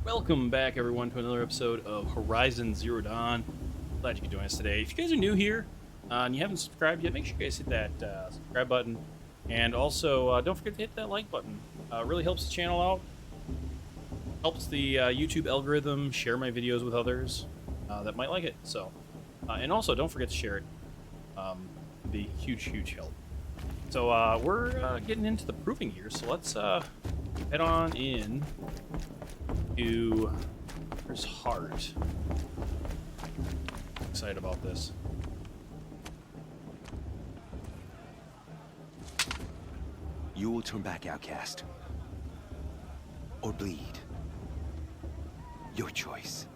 Welcome back, everyone, to another episode of Horizon Zero Dawn. Glad you could join us today. If you guys are new here and you haven't subscribed yet, make sure you guys hit that subscribe button. And also, don't forget to hit that like button. It really helps the channel out. Helps the YouTube algorithm share my videos with others that might like it. So, and also, don't forget to share it. It'd be huge, huge help. So, we're getting into the proving here. So let's head on in to there's heart. Excited about this. You will turn back, outcast. Or bleed. Your choice.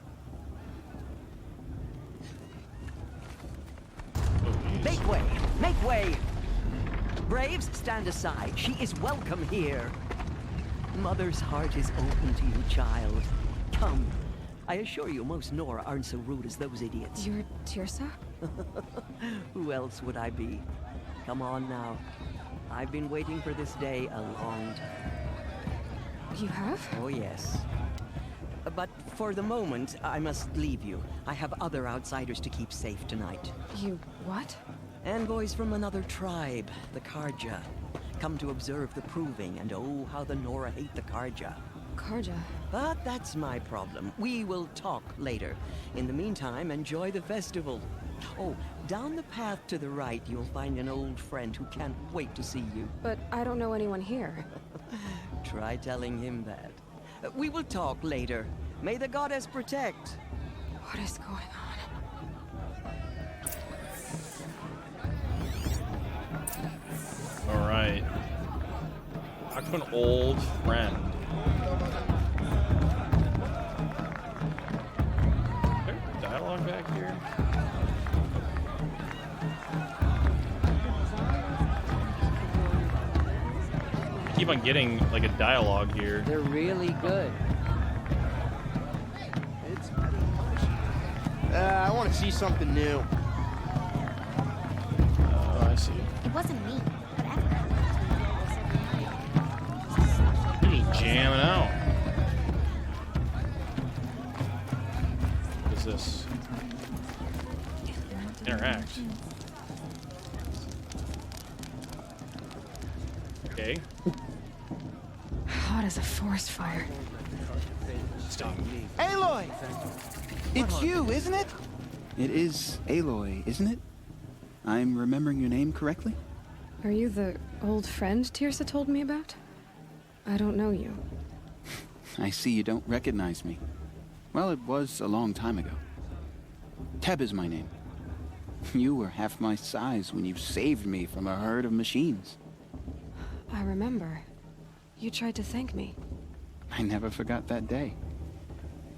Make way! Make way! Braves, stand aside. She is welcome here. Mother's heart is open to you, child. Come. I assure you, most Nora aren't so rude as those idiots. You're Teersa? Who else would I be? Come on now. I've been waiting for this day a long time. You have? Oh, yes. But for the moment, I must leave you. I have other outsiders to keep safe tonight. You what? Envoys from another tribe, the Carja. Come to observe the proving, and oh, how the Nora hate the Carja. Carja? But that's my problem. We will talk later. In the meantime, enjoy the festival. Oh, down the path to the right, you'll find an old friend who can't wait to see you. But I don't know anyone here. Try telling him that. We will talk later. May the goddess protect. What is going on? All right. Talk to an old friend. Is there dialogue back here? I keep on getting like a dialogue here. They're really good. I want to see something new. Oh, I see. It wasn't me, but everyone. You're just jamming out. What is this? Interact. Okay. Hot as a forest fire. Aloy! It's you, isn't it? It is Aloy, isn't it? I'm remembering your name correctly? Are you the old friend Teersa told me about? I don't know you. I see you don't recognize me. Well, it was a long time ago. Teb is my name. You were half my size when you saved me from a herd of machines. I remember. You tried to thank me. I never forgot that day.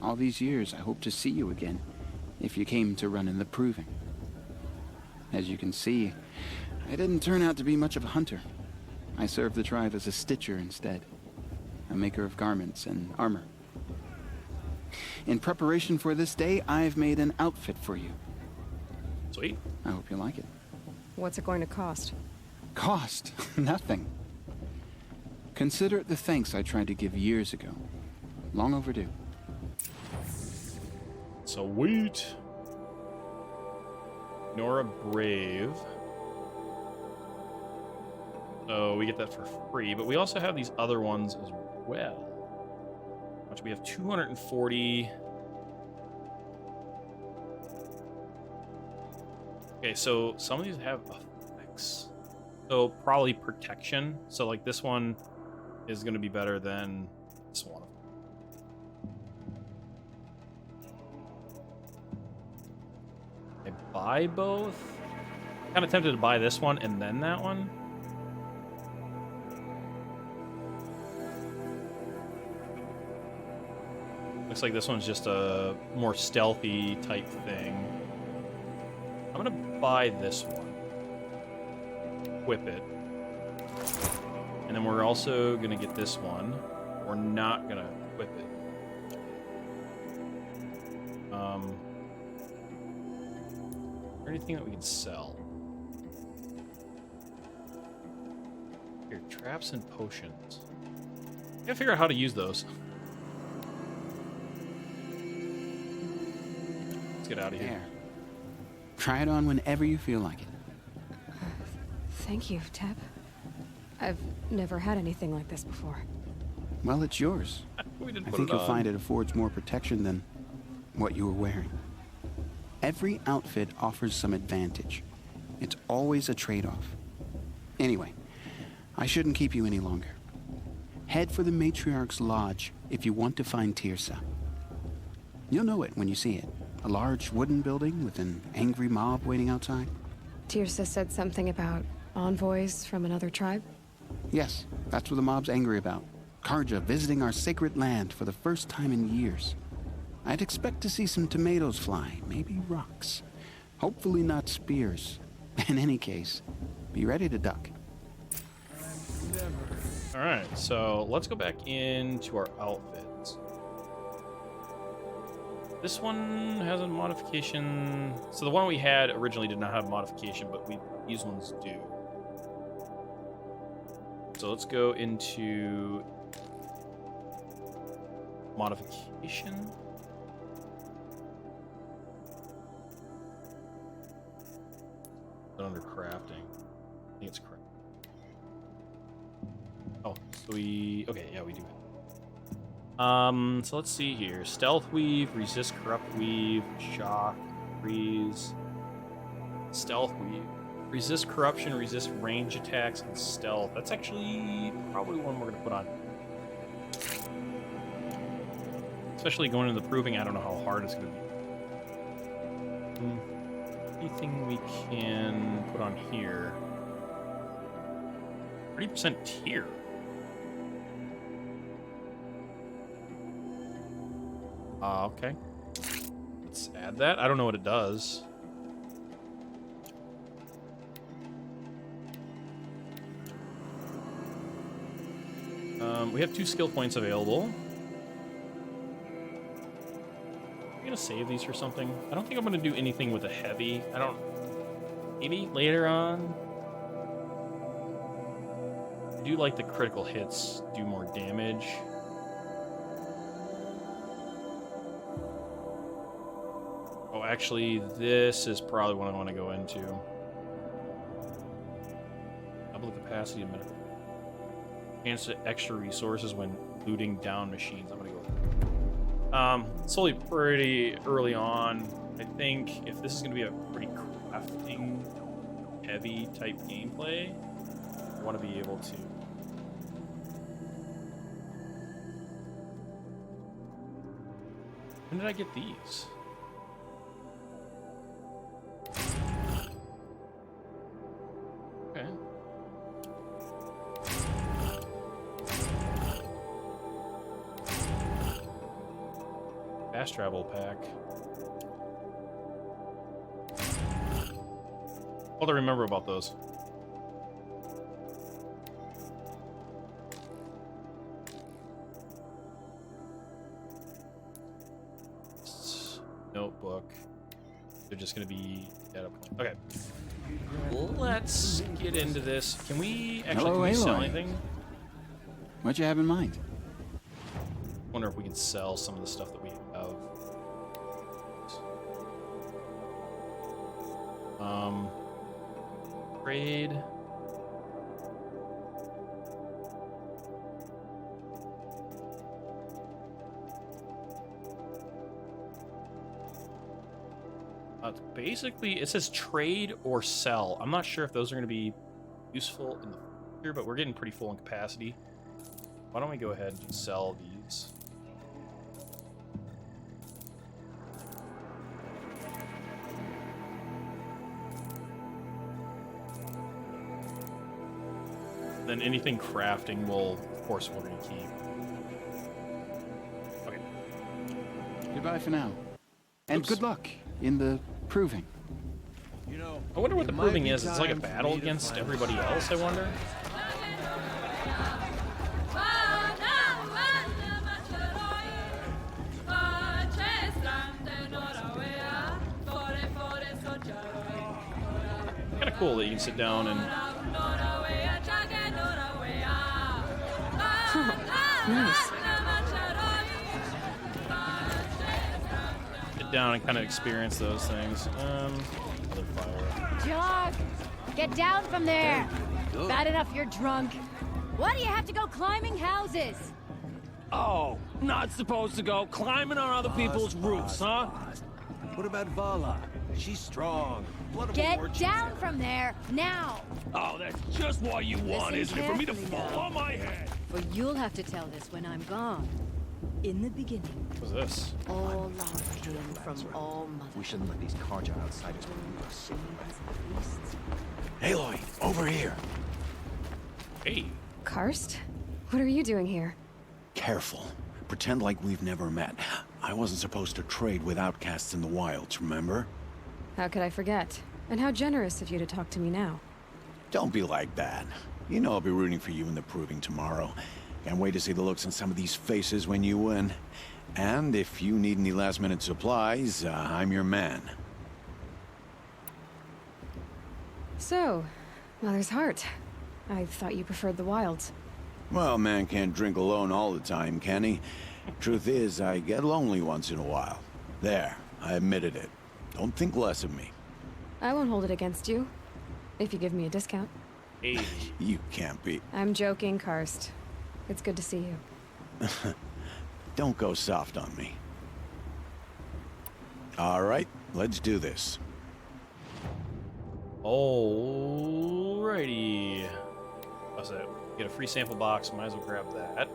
All these years, I hope to see you again, if you came to run in the proving. As you can see, I didn't turn out to be much of a hunter. I served the tribe as a stitcher instead, a maker of garments and armor. In preparation for this day, I've made an outfit for you. Sweet. I hope you like it. What's it going to cost? Cost? Nothing. Consider it the thanks I tried to give years ago. Long overdue. Sweet. Nora Brave. So we get that for free, but we also have these other ones as well. Which we have 240. Okay, so some of these have effects. So probably protection. So like this one is going to be better than this one. I buy both. Kind of tempted to buy this one and then that one. Looks like this one's just a more stealthy type thing. I'm gonna buy this one. Equip it. And then we're also gonna get this one. We're not gonna equip it. Is there anything that we can sell? Here, traps and potions. Gotta figure out how to use those. Let's get out of here. There. Try it on whenever you feel like it. Thank you, Teb. I've never had anything like this before. Well, it's yours. We didn't I put think it you'll on. find it affords more protection than what you were wearing. Every outfit offers some advantage. It's always a trade-off. Anyway, I shouldn't keep you any longer. Head for the Matriarch's Lodge if you want to find Teersa. You'll know it when you see it. A large wooden building with an angry mob waiting outside. Teersa said something about envoys from another tribe. Yes, that's what the mob's angry about. Carja visiting our sacred land for the first time in years. I'd expect to see some tomatoes fly, maybe rocks. Hopefully not spears. In any case, be ready to duck. All right, so let's go back into our outfits. This one has a modification. So the one we had originally did not have a modification, but these ones do. So let's go into modification. Under crafting. I think it's crafting. Oh, so okay, yeah, we do. So let's see here. Stealth weave, resist corrupt weave, shock, freeze. Stealth weave. Resist corruption, resist range attacks, and stealth. That's actually probably one we're gonna put on. Especially going into the proving, I don't know how hard it's gonna be. Anything we can put on here? 30% tier. Okay. Let's add that. I don't know what it does. We have 2 skill points available. I'm gonna save these for something. I don't think I'm gonna do anything with a heavy. Maybe later on. I do like the critical hits do more damage. Oh, actually, this is probably what I want to go into. Double the capacity of minute. Chance to extra resources when looting down machines. I'm gonna go with that. It's only pretty early on. I think if this is gonna be a pretty crafting heavy type gameplay, I want to be able to. When did I get these? Okay. Fast travel pack. All to remember about those. Notebook. They're just gonna be at a point. Okay. Let's get into this. Can we actually Hello, can we sell Aloy. anything? What you have in mind? Wonder if we can sell some of the stuff that we have. Trade. It's basically, it says trade or sell. I'm not sure if those are going to be useful in the future, but we're getting pretty full in capacity. Why don't we go ahead and sell these? Then anything crafting will, of course, we're going to keep. Okay. Goodbye for now. And Oops. good luck in the proving. You know, I wonder what it the might proving be is. It's like a time for battle me to against find everybody out. else, I wonder. Kind of cool that you can sit down and Nice. down and kind of experience those things. Other fire. Jog! Get down from there! Bad enough you're drunk. Why do you have to go climbing houses? Oh, not supposed to go climbing on other people's roofs, huh? What about Vala? She's strong. Get down from there, now! Oh, that's just what you want, isn't it? For me to fall on my head. For you'll have to tell this when I'm gone. In the beginning, What's this? all life came from all mothers. We shouldn't let these Carja outsiders believe us. Aloy, over here. Hey. Karst? What are you doing here? Careful. Pretend like we've never met. I wasn't supposed to trade with outcasts in the wilds, remember? How could I forget? And how generous of you to talk to me now. Don't be like that. You know I'll be rooting for you in the proving tomorrow. Can't wait to see the looks on some of these faces when you win. And if you need any last-minute supplies, I'm your man. So, Mother's Heart. I thought you preferred the wilds. Well, man can't drink alone all the time, can he? Truth is, I get lonely once in a while. There, I admitted it. Don't think less of me. I won't hold it against you. If you give me a discount. Hey. You can't be. I'm joking, Karst. It's good to see you. Don't go soft on me. All right, let's do this. Alrighty. What's that? Get a free sample box. Might as well grab that.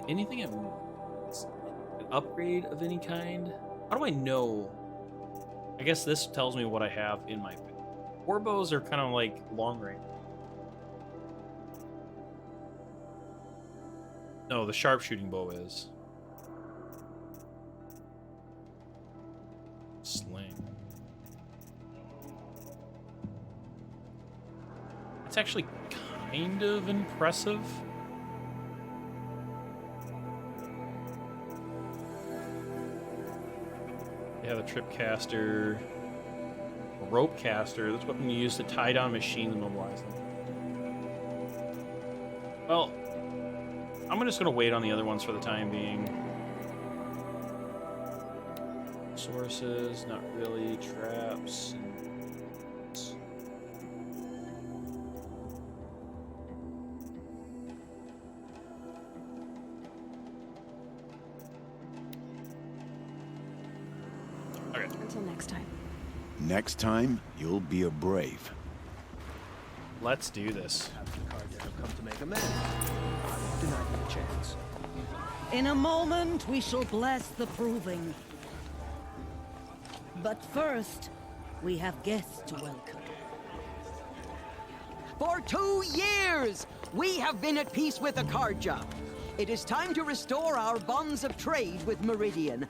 Anything an upgrade of any kind? How do I know? I guess this tells me what I have in my. War bows are kind of like long range. No, the sharpshooting bow is. Sling. It's actually kind of impressive. They have a trip caster, a rope caster. That's what you use to tie down machines and mobilize them. Well, I'm just gonna wait on the other ones for the time being. Sources, not really. Traps. Okay. Until next time. Next time, you'll be a brave. Let's do this. Carja have come to make amends. I won't deny you a chance. In a moment, we shall bless the proving. But first, we have guests to welcome. For 2 years, we have been at peace with the Carja. It is time to restore our bonds of trade with Meridian.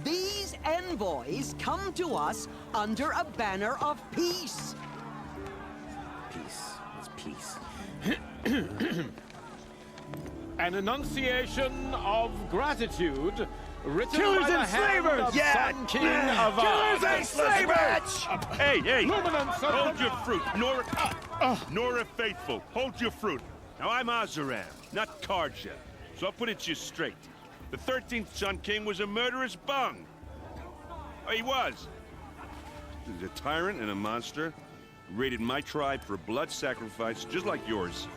These envoys come to us under a banner of peace. Peace. It's peace. An enunciation of gratitude written Killers by the and hand slavers! of Sun King of Killers and slavers! Hey, hey! Luminance of Hold your fruit, Nora Faithful. Hold your fruit. Now I'm Oseram, not Carja, so I'll put it to you straight. The 13th Sun King was a murderous bung. Oh, he was. He was a tyrant and a monster. Raided my tribe for blood sacrifice, just like yours.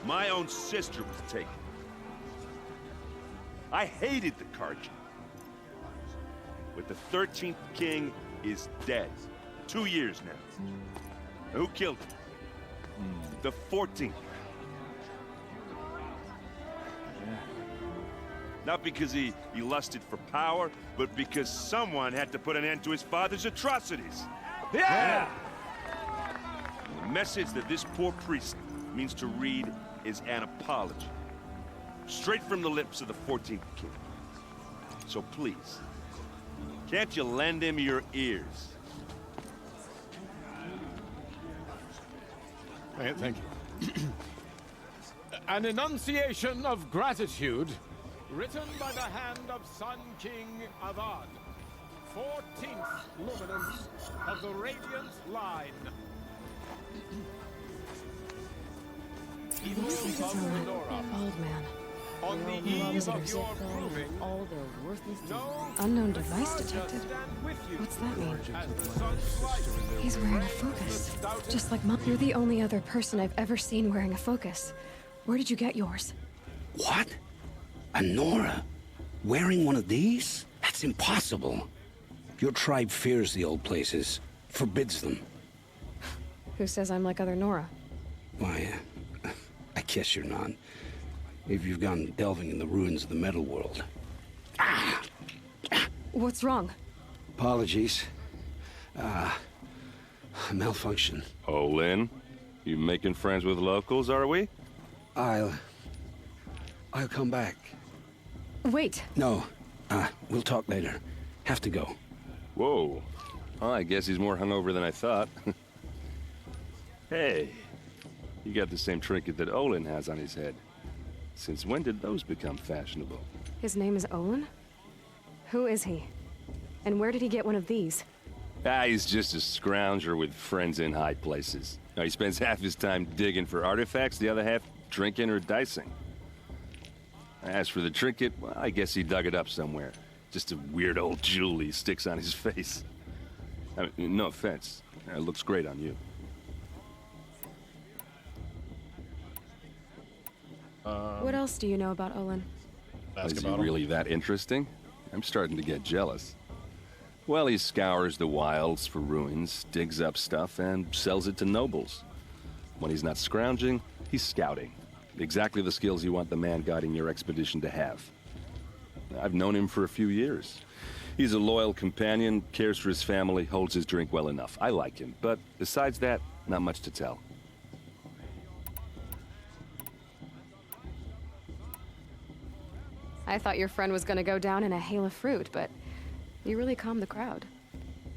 My own sister was taken. I hated the Carja. But the 13th king is dead. 2 years now. And who killed him? The 14th. Not because he lusted for power, but because someone had to put an end to his father's atrocities. Yeah! The message that this poor priest means to read is an apology. Straight from the lips of the 14th king. So please, can't you lend him your ears? Thank you. An enunciation of gratitude written by the hand of Sun King Avad, 14th luminance of the Radiant Line. Looks like it's a bald man. On the eve of your proving, all their worthless no Unknown device detected? stand with you. What's that mean? As the sun's light He's wearing a focus. Just like Mom. You're the only other person I've ever seen wearing a focus. Where did you get yours? What? A Nora? Wearing one of these? That's impossible. Your tribe fears the old places, forbids them. Who says I'm like other Nora? Why, I guess you're not. If you've gone delving in the ruins of the metal world. What's wrong? Apologies. Malfunction. Oh, Lynn? You making friends with locals, are we? I'll come back. Wait. No. We'll talk later. Have to go. Whoa. Well, I guess he's more hungover than I thought. Hey, you got the same trinket that Olin has on his head. Since when did those become fashionable? His name is Olin? Who is he? And where did he get one of these? He's just a scrounger with friends in high places. Now, he spends half his time digging for artifacts, the other half drinking or dicing. As for the trinket, well, I guess he dug it up somewhere. Just a weird old jewel he sticks on his face. I mean, no offense. It looks great on you. What else do you know about Olin? Is he really that interesting? I'm starting to get jealous. Well, he scours the wilds for ruins, digs up stuff, and sells it to nobles. When he's not scrounging, he's scouting. Exactly the skills you want the man guiding your expedition to have. I've known him for a few years. He's a loyal companion, cares for his family, holds his drink well enough. I like him, but besides that, not much to tell. I thought your friend was gonna go down in a hail of fruit, but you really calmed the crowd.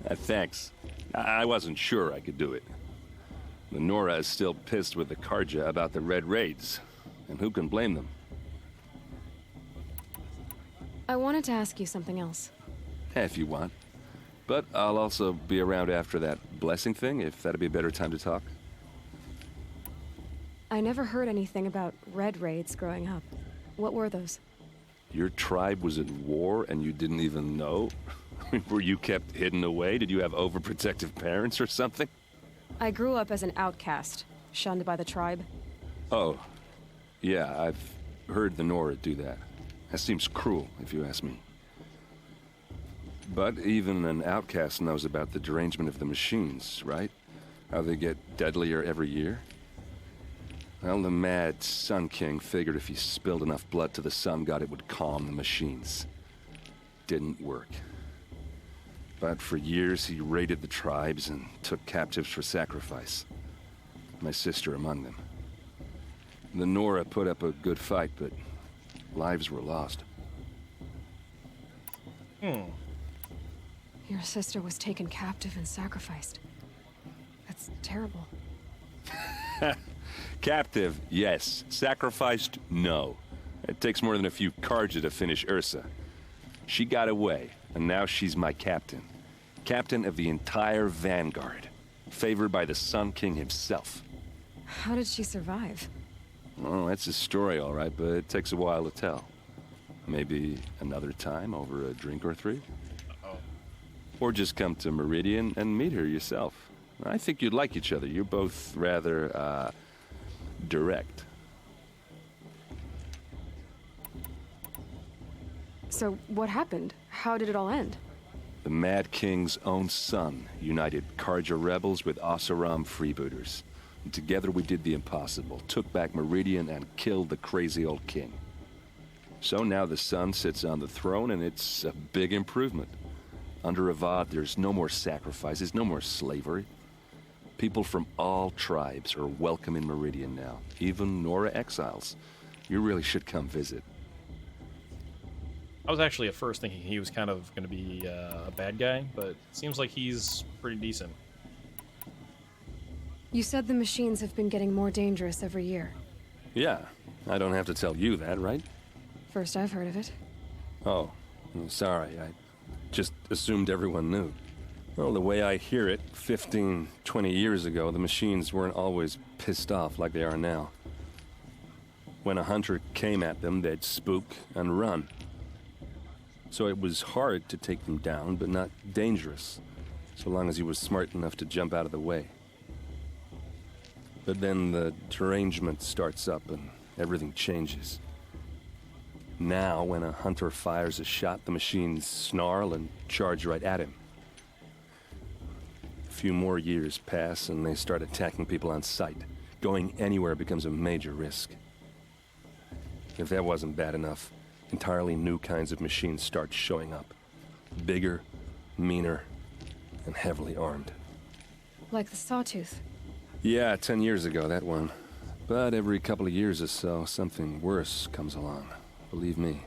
Thanks. I wasn't sure I could do it. The Nora is still pissed with the Carja about the Red Raids, and who can blame them? I wanted to ask you something else. If you want. But I'll also be around after that blessing thing, if that'd be a better time to talk. I never heard anything about Red Raids growing up. What were those? Your tribe was at war and you didn't even know? Were you kept hidden away? Did you have overprotective parents or something? I grew up as an outcast, shunned by the tribe. Oh, yeah, I've heard the Nora do that. That seems cruel, if you ask me. But even an outcast knows about the derangement of the machines, right? How they get deadlier every year? Well, the mad Sun King figured if he spilled enough blood to the Sun God, it would calm the machines. Didn't work. But for years, he raided the tribes and took captives for sacrifice. My sister among them. The Nora put up a good fight, but lives were lost. Your sister was taken captive and sacrificed. That's terrible. Captive, yes. Sacrificed, no. It takes more than a few Carja to finish Ursa. She got away, and now she's my captain. Captain of the entire Vanguard. Favored by the Sun King himself. How did she survive? Well, that's a story, all right, but it takes a while to tell. Maybe another time over a drink or three? Or just come to Meridian and meet her yourself. I think you'd like each other. You're both rather, direct. So, what happened? How did it all end? The Mad King's own son united Carja rebels with Oseram freebooters. And together we did the impossible, took back Meridian and killed the crazy old king. So now the son sits on the throne and it's a big improvement. Under Avad, there's no more sacrifices, no more slavery. People from all tribes are welcome in Meridian now, even Nora exiles. You really should come visit. I was actually at first thinking he was kind of going to be a bad guy, but it seems like he's pretty decent. You said the machines have been getting more dangerous every year. Yeah, I don't have to tell you that, right? First I've heard of it. Oh, I'm sorry. I just assumed everyone knew. Well, the way I hear it, 15, 20 years ago, the machines weren't always pissed off like they are now. When a hunter came at them, they'd spook and run. So it was hard to take them down, but not dangerous, so long as he was smart enough to jump out of the way. But then the derangement starts up and everything changes. Now, when a hunter fires a shot, the machines snarl and charge right at him. A few more years pass and they start attacking people on sight. Going anywhere becomes a major risk. If that wasn't bad enough, entirely new kinds of machines start showing up. Bigger, meaner, and heavily armed. Like the Sawtooth. Yeah, 10 years ago, that one. But every couple of years or so, something worse comes along. Believe me.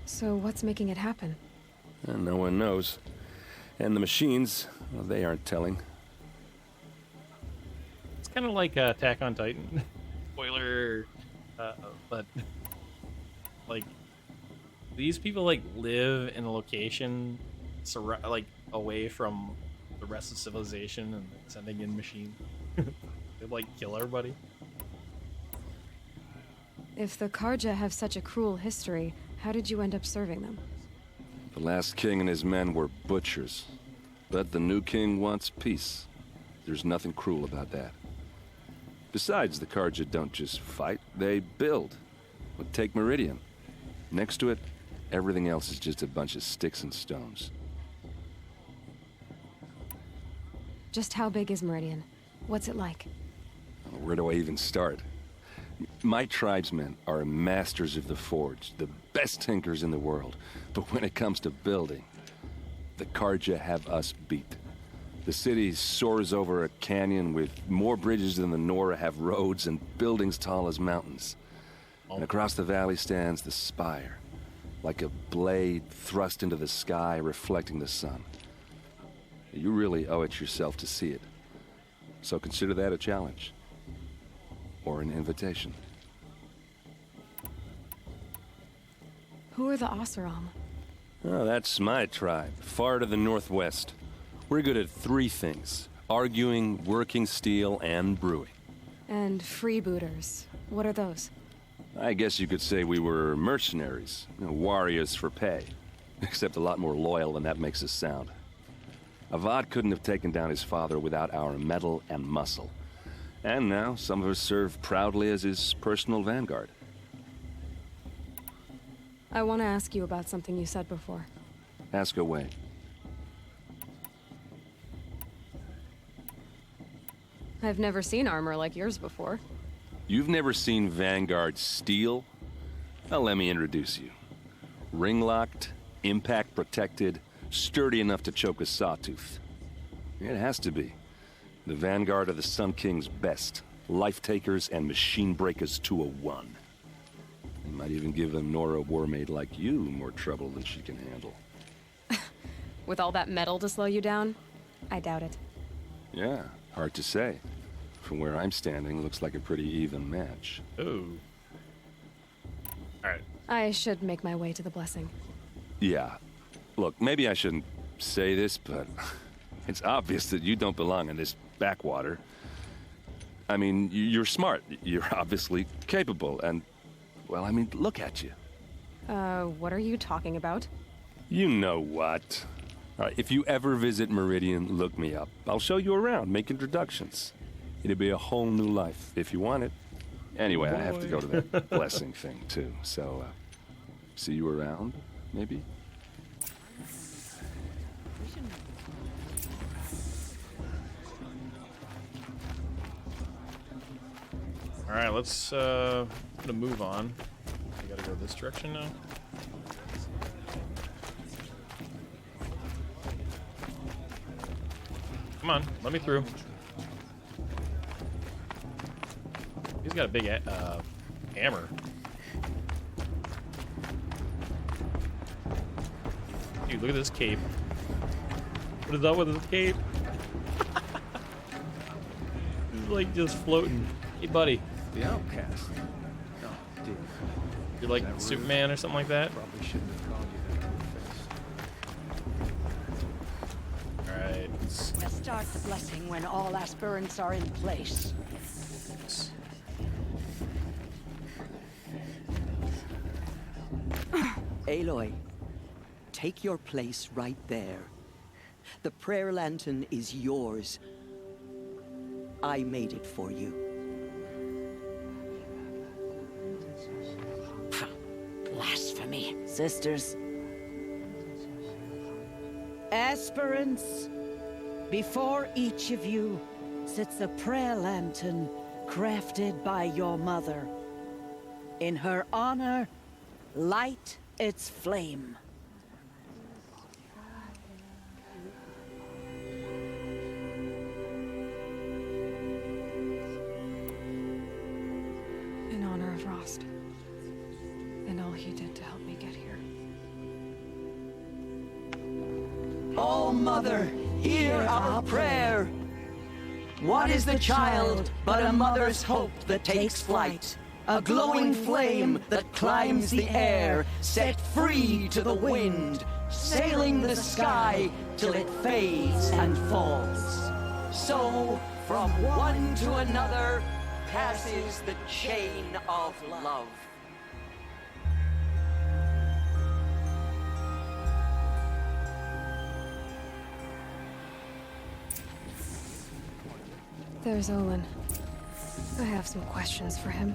So what's making it happen? And no one knows. And the machines, well, they aren't telling. It's kind of like Attack on Titan. Spoiler, but like these people like live in a location like away from the rest of civilization and sending in machines. They like kill everybody. If the Carja have such a cruel history, how did you end up serving them? The last king and his men were butchers. But the new king wants peace. There's nothing cruel about that. Besides, the Carja don't just fight, they build. But take Meridian. Next to it, everything else is just a bunch of sticks and stones. Just how big is Meridian? What's it like? Where do I even start? My tribesmen are masters of the forge, the best tinkers in the world. But when it comes to building, the Carja have us beat. The city soars over a canyon with more bridges than the Nora have roads and buildings tall as mountains. And across the valley stands the spire, like a blade thrust into the sky reflecting the sun. You really owe it yourself to see it. So consider that a challenge. Or an invitation. Who are the Oseram? Oh, that's my tribe, far to the northwest. We're good at three things: arguing, working steel, and brewing. And freebooters. What are those? I guess you could say we were mercenaries, warriors for pay. Except a lot more loyal than that makes us sound. Avad couldn't have taken down his father without our metal and muscle. And now, some of us serve proudly as his personal vanguard. I want to ask you about something you said before. Ask away. I've never seen armor like yours before. You've never seen Vanguard steel? Well, let me introduce you. Ring-locked, impact-protected, sturdy enough to choke a sawtooth. It has to be. The Vanguard of the Sun King's best. Life-takers and machine-breakers to a one. They might even give a Nora warmaid like you more trouble than she can handle. With all that metal to slow you down? I doubt it. Yeah, hard to say. From where I'm standing, looks like a pretty even match. Ooh. Alright. I should make my way to the blessing. Yeah. Look, maybe I shouldn't say this, but it's obvious that you don't belong in this backwater. I mean, you're smart. You're obviously capable, and, well, I mean, look at you. What are you talking about? You know what. All right, if you ever visit Meridian, look me up. I'll show you around, make introductions. It'll be a whole new life, if you want it. Anyway, I have to go to that blessing thing, too. So, see you around, maybe? Alright, let's put a move on. I gotta go this direction now. Come on, let me through. He's got a big hammer. Dude, look at this cape. What is up with this cape? He's like just floating. Hey, buddy. The outcast. Oh, dear. You're like Superman or something like that? Probably shouldn't have called you that to your face. Alright. Let's start the blessing when all aspirants are in place. Aloy, take your place right there. The prayer lantern is yours. I made it for you. Blasphemy. Sisters. Aspirants, before each of you sits a prayer lantern crafted by your mother. In her honor, light its flame. In honor of Rost. And all he did to help me get here. Oh, Mother, hear our prayer. What is the child but a mother's hope that takes flight? A glowing flame that climbs the air, set free to the wind, sailing the sky till it fades and falls. So, from one to another, passes the chain of love. There's Olin. I have some questions for him.